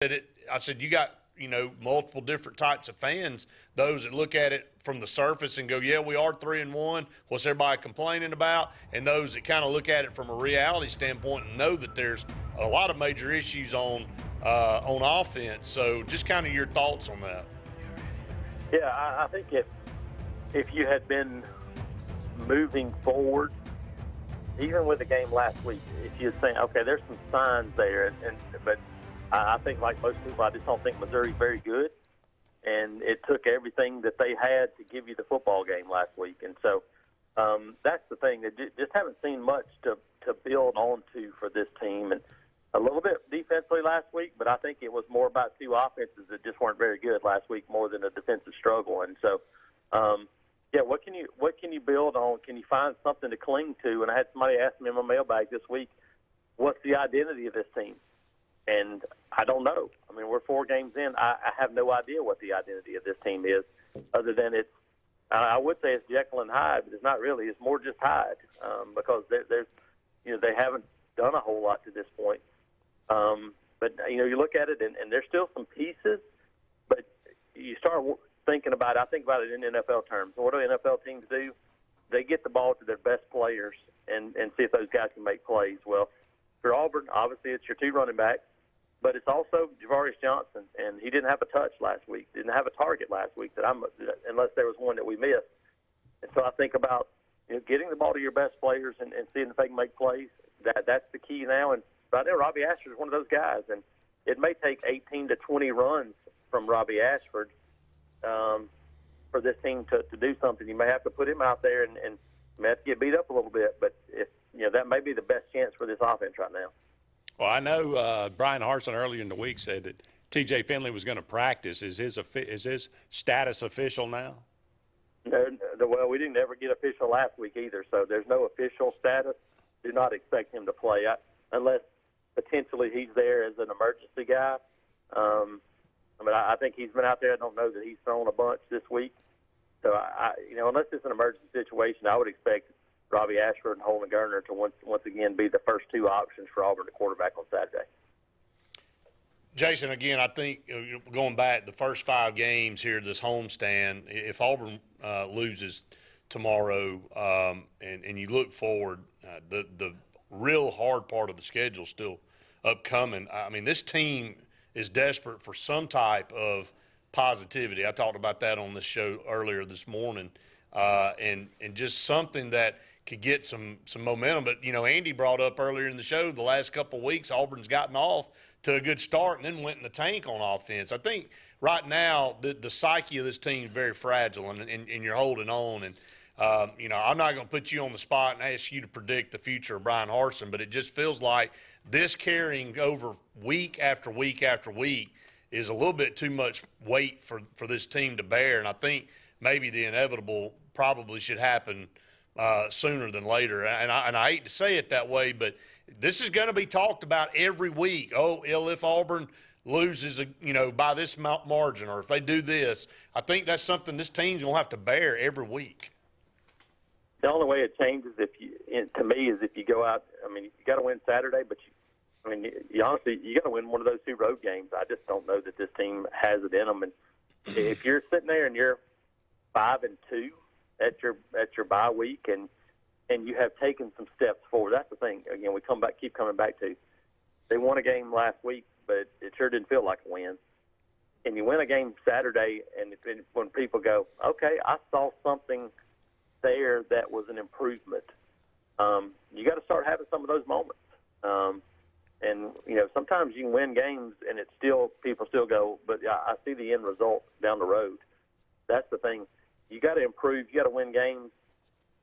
I said, you got, multiple different types of fans, those that look at it from the surface and go, yeah, we are 3-1. What's everybody complaining about? And those that kind of look at it from a reality standpoint and know that there's a lot of major issues on offense. So just kind of your thoughts on that. Yeah, I think if you had been moving forward, even with the game last week, if you're saying, okay, there's some signs there, but I think like most people, I just don't think Missouri's very good, and it took everything that they had to give you the football game last week, and so that's the thing. That just haven't seen much to build onto for this team, and a little bit defensively last week, but I think it was more about two offenses that just weren't very good last week, more than a defensive struggle, and so. Yeah, what can you build on? Can you find something to cling to? And I had somebody ask me in my mailbag this week, what's the identity of this team? And I don't know. I mean, we're 4 games in. I have no idea what the identity of this team is, other than it's. I would say it's Jekyll and Hyde, but it's not really. It's more just Hyde because there's, they haven't done a whole lot to this point. But you look at it, and there's still some pieces, but you start thinking about it. I think about it in NFL terms. What do NFL teams do? They get the ball to their best players and see if those guys can make plays. Well, for Auburn, obviously it's your 2 running backs, but it's also Javarius Johnson, and he didn't have a touch last week, didn't have a target last week unless there was one that we missed. And so I think about getting the ball to your best players and seeing if they can make plays. That's the key now. And right now, Robbie Ashford is one of those guys, and it may take 18 to 20 runs from Robbie Ashford for this team to do something. You may have to put him out there and may have to get beat up a little bit, but that may be the best chance for this offense right now. Well, I know Brian Harsin earlier in the week said that T.J. Finley was going to practice. Is his status official now? No, well, we didn't ever get official last week either, so there's no official status. Do not expect him to play unless potentially he's there as an emergency guy. I think he's been out there. I don't know that he's thrown a bunch this week. So, unless it's an emergency situation, I would expect Robbie Ashford and Holden Gerner to once again be the first 2 options for Auburn to quarterback on Saturday. Jason, again, I think going back the first 5 games here, this homestand, if Auburn loses tomorrow and you look forward, the real hard part of the schedule is still upcoming. I mean, this team is desperate for some type of positivity. I talked about that on this show earlier this morning, and just something that could get some momentum. But, Andy brought up earlier in the show the last couple of weeks, Auburn's gotten off to a good start and then went in the tank on offense. I think right now the psyche of this team is very fragile, and you're holding on. And, I'm not going to put you on the spot and ask you to predict the future of Brian Harsin, but it just feels like this carrying over week after week after week is a little bit too much weight for this team to bear. And I think maybe the inevitable probably should happen sooner than later. And I hate to say it that way, but this is going to be talked about every week. Oh, if Auburn loses, by this margin, or if they do this, I think that's something this team's going to have to bear every week. The only way it changes, to me, is if you go out. I mean, you got to win Saturday, but you honestly, you got to win one of those 2 road games. I just don't know that this team has it in them. And if you're sitting there and you're 5-2 at your bye week, and you have taken some steps forward, that's the thing. Again, we keep coming back to. They won a game last week, but it sure didn't feel like a win. And you win a game Saturday, and when people go, okay, I saw something there that was an improvement. You got to start having some of those moments. And sometimes you can win games and people still go, but I see the end result down the road. That's the thing. You got to improve. You got to win games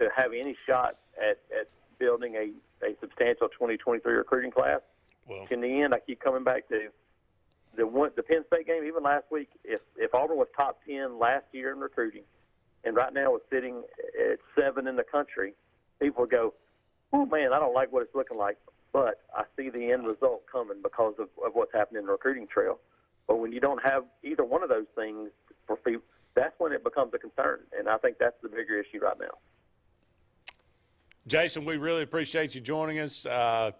to have any shot at building a substantial 2023 recruiting class. Well, in the end, I keep coming back to the Penn State game. Even last week, if Auburn was top 10 last year in recruiting, and right now it's sitting at 7 in the country, people would go, oh, man, I don't like what it's looking like. But I see the end result coming because of what's happening in the recruiting trail. But when you don't have either one of those things for people, that's when it becomes a concern. And I think that's the bigger issue right now. Jason, we really appreciate you joining us. I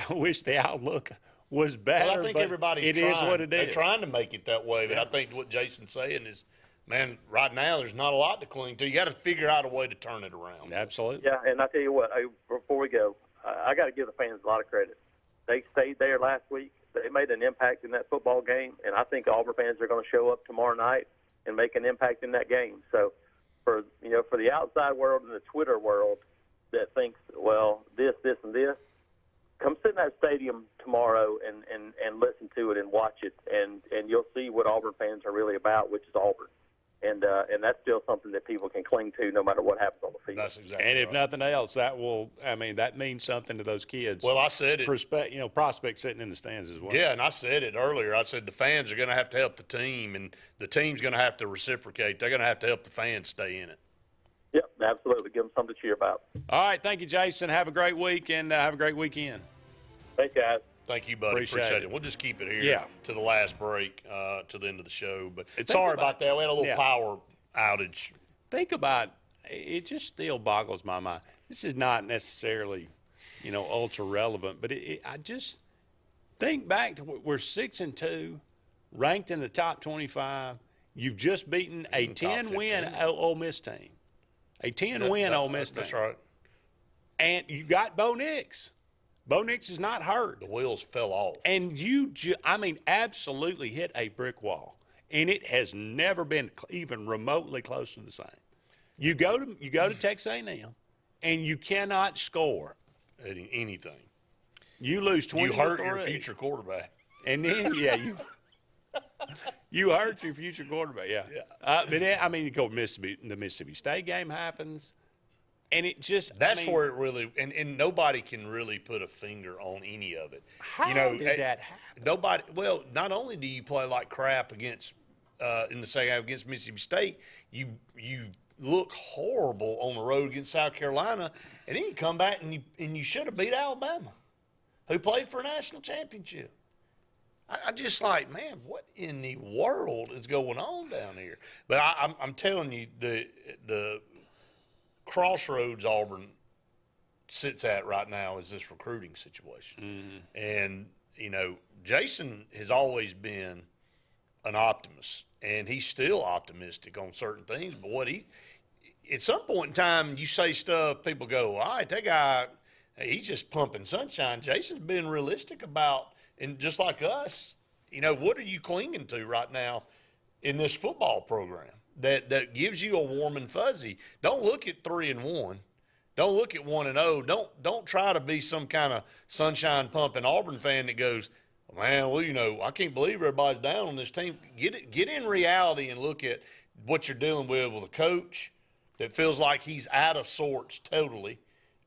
wish the outlook was better. Well, I think but everybody's it trying. is what it They're is. trying to make it that way, but I think what Jason's saying is, man, right now there's not a lot to cling to. You got to figure out a way to turn it around. Absolutely. Yeah, and I tell you what, before we go, I got to give the fans a lot of credit. They stayed there last week. They made an impact in that football game, and I think Auburn fans are going to show up tomorrow night and make an impact in that game. So, for the outside world and the Twitter world that thinks, well, this, and this, come sit in that stadium tomorrow and listen to it and watch it, and you'll see what Auburn fans are really about, which is Auburn. And that's still something that people can cling to no matter what happens on the field. That's exactly And if right. nothing else, that means something to those kids. Well, I said it. Prospects sitting in the stands as well. Yeah, and I said it earlier. I said the fans are going to have to help the team, and the team's going to have to reciprocate. They're going to have to help the fans stay in it. Yep, absolutely. Give them something to cheer about. All right. Thank you, Jason. Have a great week and have a great weekend. Thanks, guys. Thank you, buddy. Appreciate it. We'll just keep it here to the last break, to the end of the show. But sorry about that. We had a little power outage. Think about it. Just still boggles my mind. This is not necessarily, ultra relevant, but I just think back to we're 6-2, ranked in the top 25. You've just beaten a 10-win Ole Miss team, a 10-win Ole Miss team. That's right. And you got Bo Nix. Bo Nix is not hurt. The wheels fell off. And you, absolutely hit a brick wall. And it has never been even remotely close to the same. You go to Texas A&M, and you cannot score anything. You lose 20. You hurt your future quarterback. And then, you hurt your future quarterback. Yeah. But then, you go Mississippi. The Mississippi State game happens. And it just that's where it really and nobody can really put a finger on any of it. How did that happen? Nobody. Well, not only do you play like crap against in the second half against Mississippi State, you look horrible on the road against South Carolina, and then you come back and you should have beat Alabama, who played for a national championship. I just like, man, what in the world is going on down here? But I'm telling you, the crossroads Auburn sits at right now is this recruiting situation. Mm-hmm. And, Jason has always been an optimist, and he's still optimistic on certain things. But at some point in time, you say stuff, people go, all right, that guy, he's just pumping sunshine. Jason's been realistic about, and just like us, what are you clinging to right now in this football program? That gives you a warm and fuzzy. Don't look at 3-1. Don't look at 1-0. Don't try to be some kind of sunshine pumping Auburn fan that goes, man, well, I can't believe everybody's down on this team. Get in reality and look at what you're dealing with a coach that feels like he's out of sorts totally.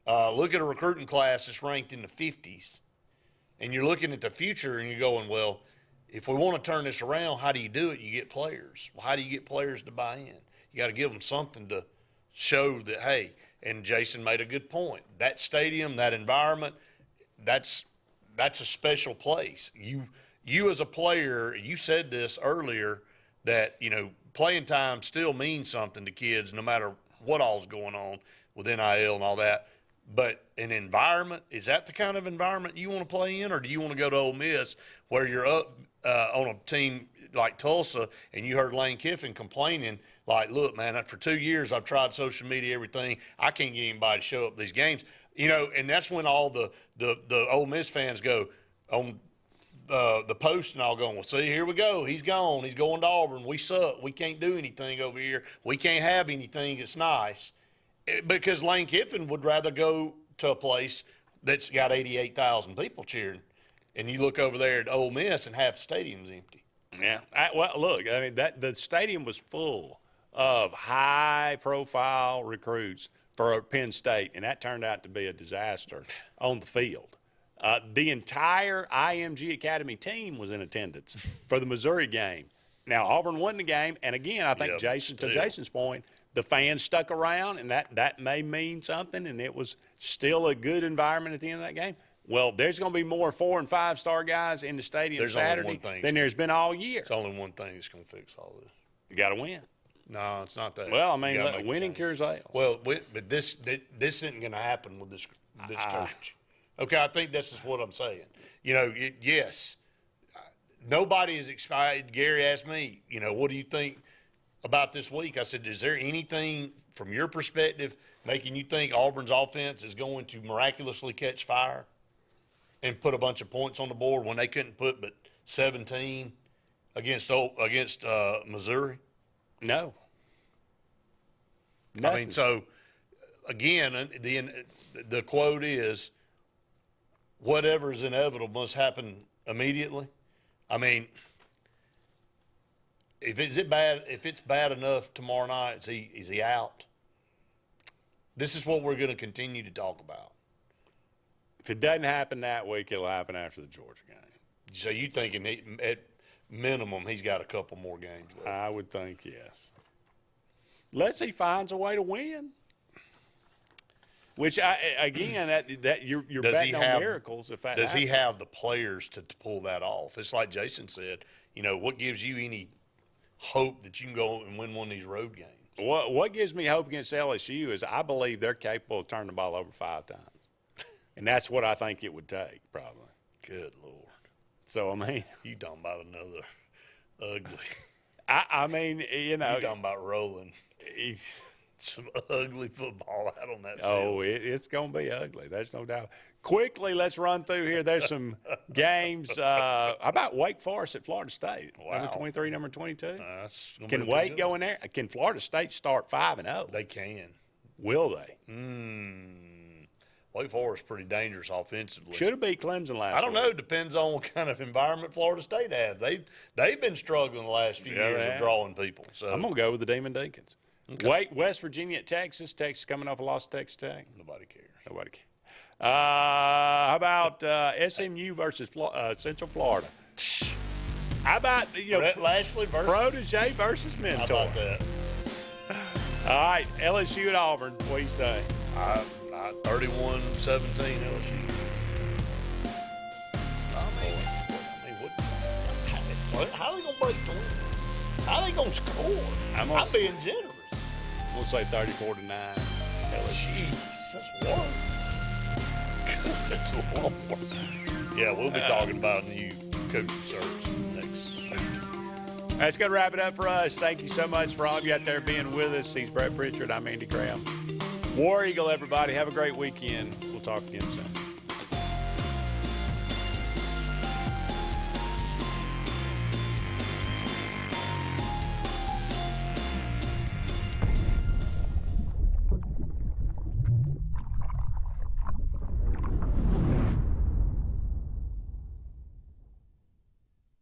Look at a recruiting class that's ranked in the 50s, and you're looking at the future and you're going, well, if we want to turn this around, how do you do it? You get players. Well, how do you get players to buy in? You got to give them something to show that, hey, and Jason made a good point. That stadium, that environment, that's a special place. You as a player, you said this earlier, that, playing time still means something to kids no matter what all's going on with NIL and all that. But an environment, is that the kind of environment you want to play in, or do you want to go to Ole Miss where you're up on a team like Tulsa and you heard Lane Kiffin complaining like, look, man, for 2 years I've tried social media, everything. I can't get anybody to show up these games. And that's when all the Ole Miss fans go on the post and all going, well, see, here we go. He's gone. He's going to Auburn. We suck. We can't do anything over here. We can't have anything that's nice. Because Lane Kiffin would rather go to a place that's got 88,000 people cheering. And you look over there at Ole Miss and half the stadium's empty. Yeah. Look, the stadium was full of high-profile recruits for Penn State, and that turned out to be a disaster on the field. The entire IMG Academy team was in attendance for the Missouri game. Now, Auburn won the game, and again, I think to Jason's point, the fans stuck around, and that may mean something, and it was still a good environment at the end of that game. Well, there's going to be more 4- and 5-star guys in the stadium Saturday than there's been all year. It's only one thing that's going to fix all this. You got to win. No, it's not that. Well, winning cures all. Well, but this isn't going to happen with this coach. Okay, I think this is what I'm saying. You know, yes, nobody is excited. Gary asked me, you know, what do you think about this week? I said, is there anything from your perspective making you think Auburn's offense is going to miraculously catch fire and put a bunch of points on the board when they couldn't put but 17 against Missouri? No. I mean, so again, the quote is, whatever is inevitable must happen immediately. I mean, if it's bad enough tomorrow night, is he out? This is what we're going to continue to talk about. If it doesn't happen that week, it'll happen after the Georgia game. So you thinking at minimum he's got a couple more games left? I would think yes. Unless he finds a way to win. Which you're betting on miracles. If that does he happens. have the players to pull that off? It's like Jason said. You know, what gives you any hope that you can go and win one of these road games? What gives me hope against LSU is I believe they're capable of turning the ball over 5 times. And that's what I think it would take, probably. Good Lord. So, I mean. You talking about another ugly. I mean, you know. You talking about rolling some ugly football out on that field. Oh, it's going to be ugly. There's no doubt. Quickly, let's run through here. There's some games. How about Wake Forest at Florida State? Wow. Number 23, number 22. Can Wake go in there? Can Florida State start 5-0? They can. Will they? Wake Forest pretty dangerous offensively. Should have beat Clemson last week. I don't know. Depends on what kind of environment Florida State has. They've been struggling the last few years of drawing people. So I'm going to go with the Demon Deacons. Okay. West Virginia at Texas. Texas coming off a loss to Texas Tech. Nobody cares. Nobody cares. How about SMU versus Central Florida? How about Brett Lashley versus Protege versus Mentor? How about that? All right, LSU at Auburn. What do you say? 31-17 LSU. How are they going to break 20? How are they going to score? I'm being generous. I'm going to say 34-9. LSU. That's worse. Good Lord. Yeah, we'll be talking about new coaching search next week. That's going to wrap it up for us. Thank you so much for all of you out there being with us. He's Brett Pritchard. I'm Andy Graham. War Eagle, everybody. Have a great weekend. We'll talk again soon.